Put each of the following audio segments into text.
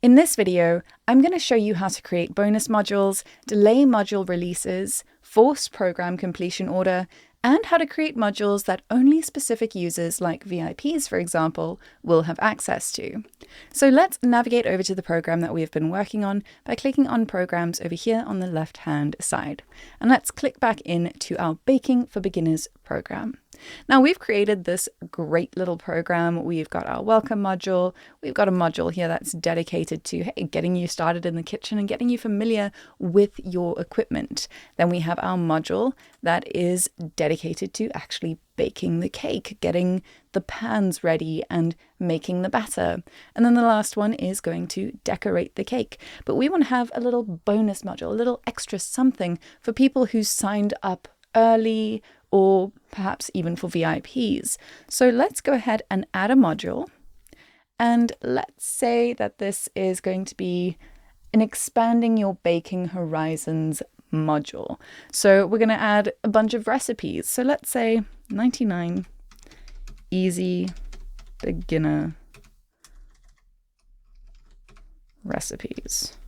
In this video, I'm going to show you how to create bonus modules, delay module releases, force program completion order, and how to create modules that only specific users like VIPs, for example, will have access to. So let's navigate over to the program that we have been working on by clicking on Programs over here on the left-hand side. And let's click back into our Baking for Beginners program. Now we've created this great little program. We've got our welcome module. We've got a module here that's dedicated to getting you started in the kitchen and getting you familiar with your equipment. Then we have our module that is dedicated to actually baking the cake, getting the pans ready and making the batter. And then the last one is going to decorate the cake. But we want to have a little bonus module, a little extra something for people who signed up early, or perhaps even for VIPs. So let's go ahead and add a module. And let's say that this is going to be an expanding your baking horizons module. So we're going to add a bunch of recipes. So let's say 99 easy beginner recipes.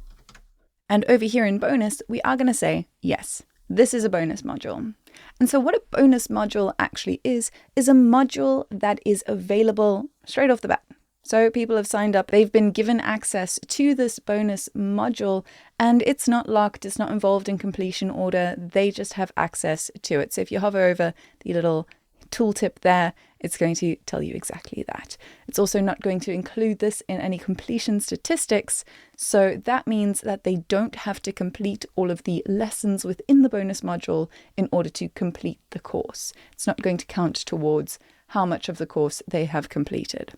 And over here in bonus, we are going to say, yes, this is a bonus module. And so what a bonus module actually is a module that is available straight off the bat. So people have signed up, they've been given access to this bonus module, and it's not locked, it's not involved in completion order, they just have access to it. So if you hover over the little tooltip there, it's going to tell you exactly that. It's also not going to include this in any completion statistics, so that means that they don't have to complete all of the lessons within the bonus module in order to complete the course. It's not going to count towards how much of the course they have completed.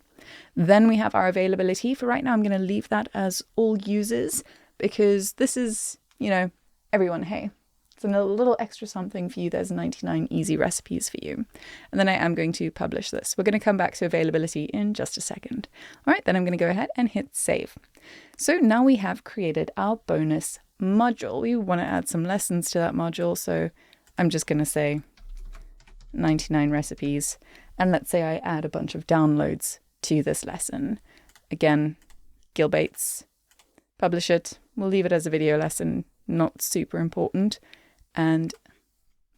Then we have our availability. For right now, I'm going to leave that as all users because this is, everyone, hey. And a little extra something for you. There's 99 easy recipes for you. And then I am going to publish this. We're going to come back to availability in just a second. All right, then I'm going to go ahead and hit save. So now we have created our bonus module. We want to add some lessons to that module. So I'm just going to say 99 recipes. And let's say I add a bunch of downloads to this lesson. Again, Gilbates, publish it. We'll leave it as a video lesson, not super important. And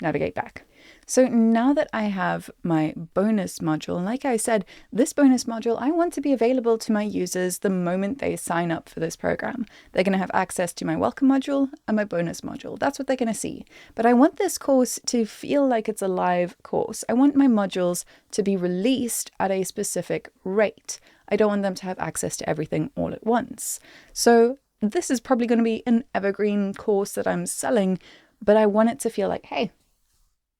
navigate back. So now that I have my bonus module, and like I said, this bonus module, I want to be available to my users the moment they sign up for this program. They're going to have access to my welcome module and my bonus module. That's what they're going to see. But I want this course to feel like it's a live course. I want my modules to be released at a specific rate. I don't want them to have access to everything all at once. So this is probably going to be an evergreen course that I'm selling, but I want it to feel like, hey,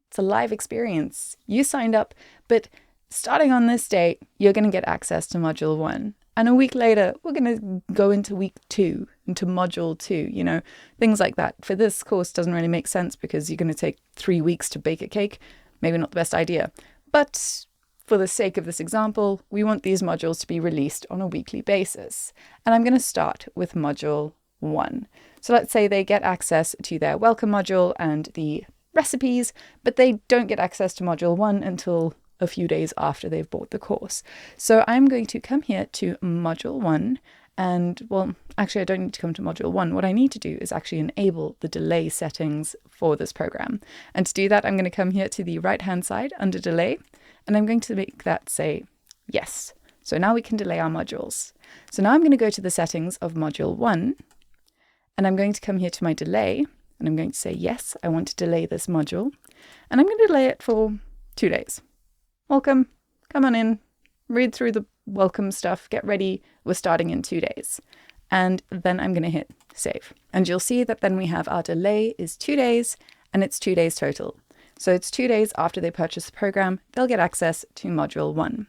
it's a live experience. You signed up, but starting on this date, you're going to get access to module 1. And a week later, we're going to go into week 2, into module 2, things like that. For this course, doesn't really make sense because you're going to take 3 weeks to bake a cake. Maybe not the best idea. But for the sake of this example, we want these modules to be released on a weekly basis. And I'm going to start with module 1. So let's say they get access to their welcome module and the recipes, but they don't get access to module 1 until a few days after they've bought the course. So I'm going to come here to module 1 and, well, actually I don't need to come to module 1. What I need to do is actually enable the delay settings for this program. And to do that, I'm going to come here to the right-hand side under delay, and I'm going to make that say yes. So now we can delay our modules. So now I'm going to go to the settings of module 1, and I'm going to come here to my delay, and I'm going to say, yes, I want to delay this module. And I'm going to delay it for 2 days. Welcome, come on in, read through the welcome stuff, get ready. We're starting in 2 days. And then I'm going to hit save. And you'll see that then we have our delay is 2 days, and it's 2 days total. So it's 2 days after they purchase the program, they'll get access to module 1.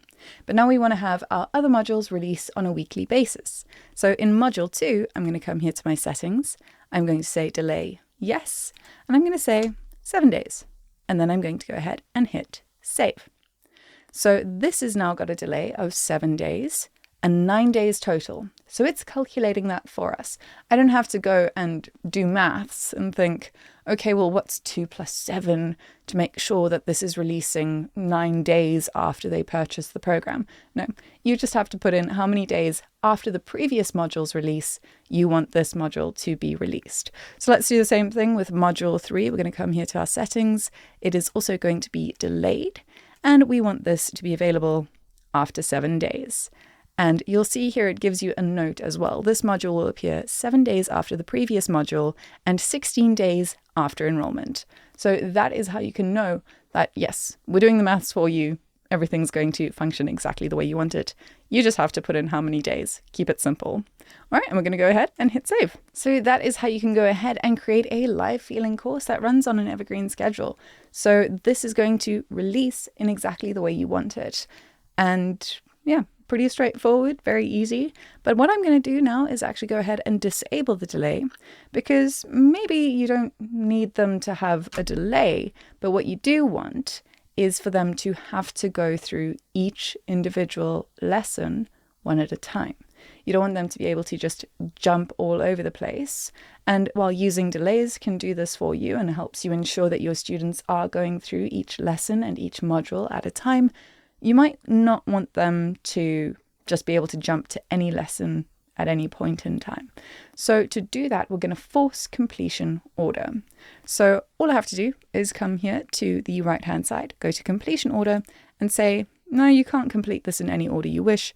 But now we want to have our other modules released on a weekly basis. So in module 2, I'm going to come here to my settings. I'm going to say delay yes, and I'm going to say 7 days. And then I'm going to go ahead and hit save. So this has now got a delay of 7 days and 9 days total. So it's calculating that for us. I don't have to go and do maths and think, okay, well, what's 2 + 7 to make sure that this is releasing 9 days after they purchase the program? No, you just have to put in how many days after the previous module's release you want this module to be released. So let's do the same thing with module 3. We're going to come here to our settings. It is also going to be delayed, and we want this to be available after 7 days. And you'll see here it gives you a note as well. This module will appear 7 days after the previous module and 16 days after enrollment. So that is how you can know that, yes, we're doing the maths for you. Everything's going to function exactly the way you want it. You just have to put in how many days. Keep it simple. All right, and we're going to go ahead and hit save. So that is how you can go ahead and create a live feeling course that runs on an evergreen schedule. So this is going to release in exactly the way you want it. And yeah, pretty straightforward, very easy. But what I'm going to do now is actually go ahead and disable the delay, because maybe you don't need them to have a delay, but what you do want is for them to have to go through each individual lesson one at a time. You don't want them to be able to just jump all over the place. And while using delays can do this for you and helps you ensure that your students are going through each lesson and each module at a time, you might not want them to just be able to jump to any lesson at any point in time. So to do that, we're going to force completion order. So all I have to do is come here to the right-hand side, go to completion order and say, no, you can't complete this in any order you wish.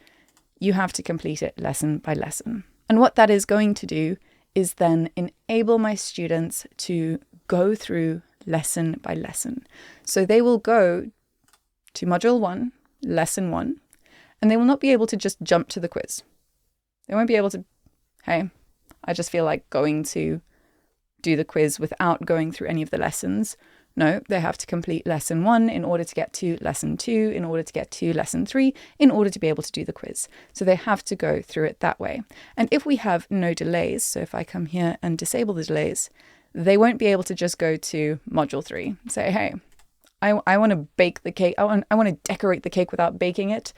You have to complete it lesson by lesson. And what that is going to do is then enable my students to go through lesson by lesson. So they will go to module 1, lesson 1, and they will not be able to just jump to the quiz. They won't be able to, hey, I just feel like going to do the quiz without going through any of the lessons. No, they have to complete lesson 1 in order to get to lesson 2, in order to get to lesson 3, in order to be able to do the quiz. So they have to go through it that way. And if we have no delays, so if I come here and disable the delays, they won't be able to just go to module 3 and say, hey, I want to bake the cake. I want to decorate the cake without baking it.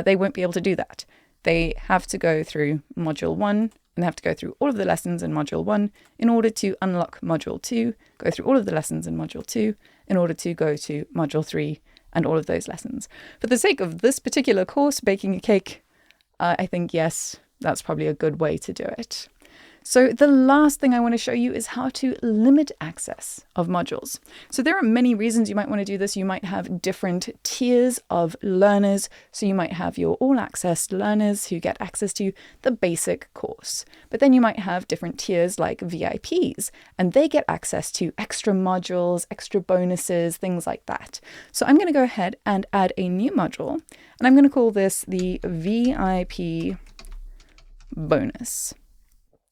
They won't be able to do that. They have to go through module 1 and they have to go through all of the lessons in module 1 in order to unlock module 2, go through all of the lessons in module 2 in order to go to module 3 and all of those lessons. For the sake of this particular course, baking a cake, I think, yes, that's probably a good way to do it. So the last thing I want to show you is how to limit access of modules. So there are many reasons you might want to do this. You might have different tiers of learners. So you might have your all access learners who get access to the basic course. But then you might have different tiers like VIPs, and they get access to extra modules, extra bonuses, things like that. So I'm going to go ahead and add a new module, and I'm going to call this the VIP bonus.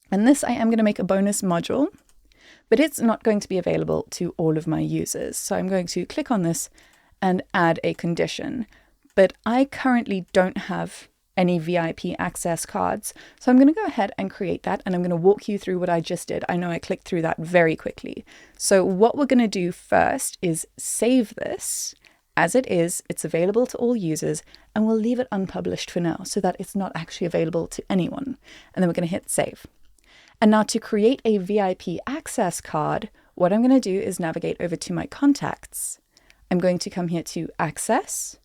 And this I am going to make a bonus module, but it's not going to be available to all of my users. So I'm going to click on this and add a condition. But I currently don't have any VIP access cards. So I'm going to go ahead and create that, and I'm going to walk you through what I just did. I know I clicked through that very quickly. So what we're going to do first is save this as it is. It's available to all users, and we'll leave it unpublished for now so that it's not actually available to anyone. And then we're going to hit save. And now to create a VIP access card, what I'm going to do is navigate over to my contacts. I'm going to come here to access,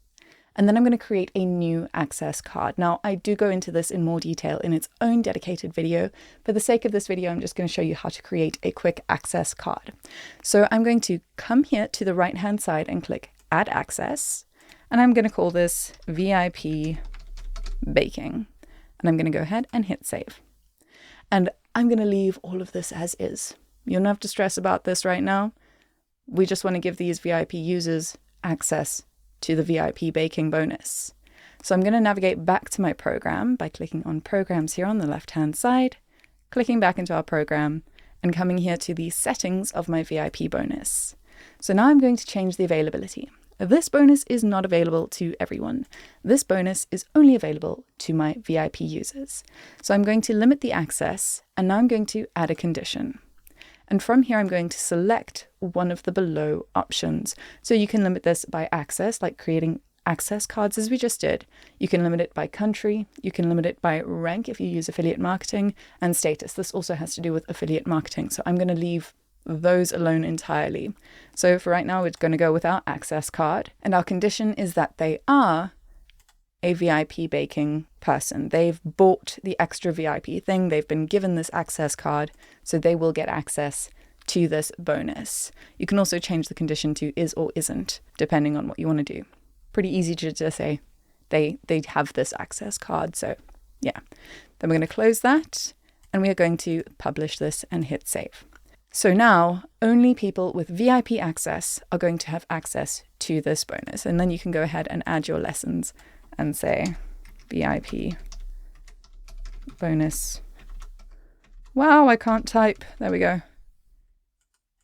and then I'm going to create a new access card. Now, I do go into this in more detail in its own dedicated video. For the sake of this video, I'm just going to show you how to create a quick access card. So I'm going to come here to the right-hand side and click Add Access, and I'm going to call this VIP Baking. And I'm going to go ahead and hit save. And I'm going to leave all of this as is. You don't have to stress about this right now. We just want to give these VIP users access to the VIP baking bonus. So I'm going to navigate back to my program by clicking on Programs here on the left-hand side, clicking back into our program, and coming here to the settings of my VIP bonus. So now I'm going to change the availability. This bonus is not available to everyone. This bonus is only available to my VIP users. So I'm going to limit the access, and now I'm going to add a condition. And from here, I'm going to select one of the below options. So you can limit this by access, like creating access cards as we just did. You can limit it by country, you can limit it by rank if you use affiliate marketing, and status. This also has to do with affiliate marketing, so I'm going to leave those alone entirely. So for right now, we're going to go with our access card, and our condition is that they are a VIP baking person. They've bought the extra VIP thing, they've been given this access card, so they will get access to this bonus. You can also change the condition to is or isn't, depending on what you want to do. Pretty easy to just say they have this access card, so yeah. Then we're going to close that, and we are going to publish this and hit save. So now only people with VIP access are going to have access to this bonus, and then you can go ahead and add your lessons and say VIP bonus. Wow, I can't type. There we go.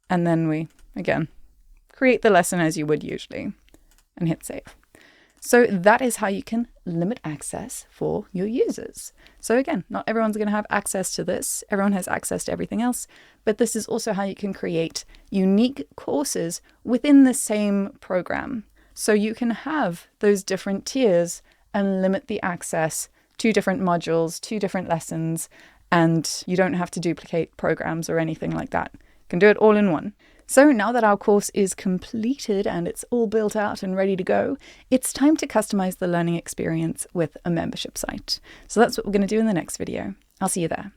And then we, again, create the lesson as you would usually and hit save. So that is how you can limit access for your users. So again, not everyone's going to have access to this. Everyone has access to everything else. But this is also how you can create unique courses within the same program. So you can have those different tiers and limit the access to different modules, to different lessons, and you don't have to duplicate programs or anything like that. You can do it all in one. So now that our course is completed and it's all built out and ready to go, it's time to customize the learning experience with a membership site. So that's what we're going to do in the next video. I'll see you there.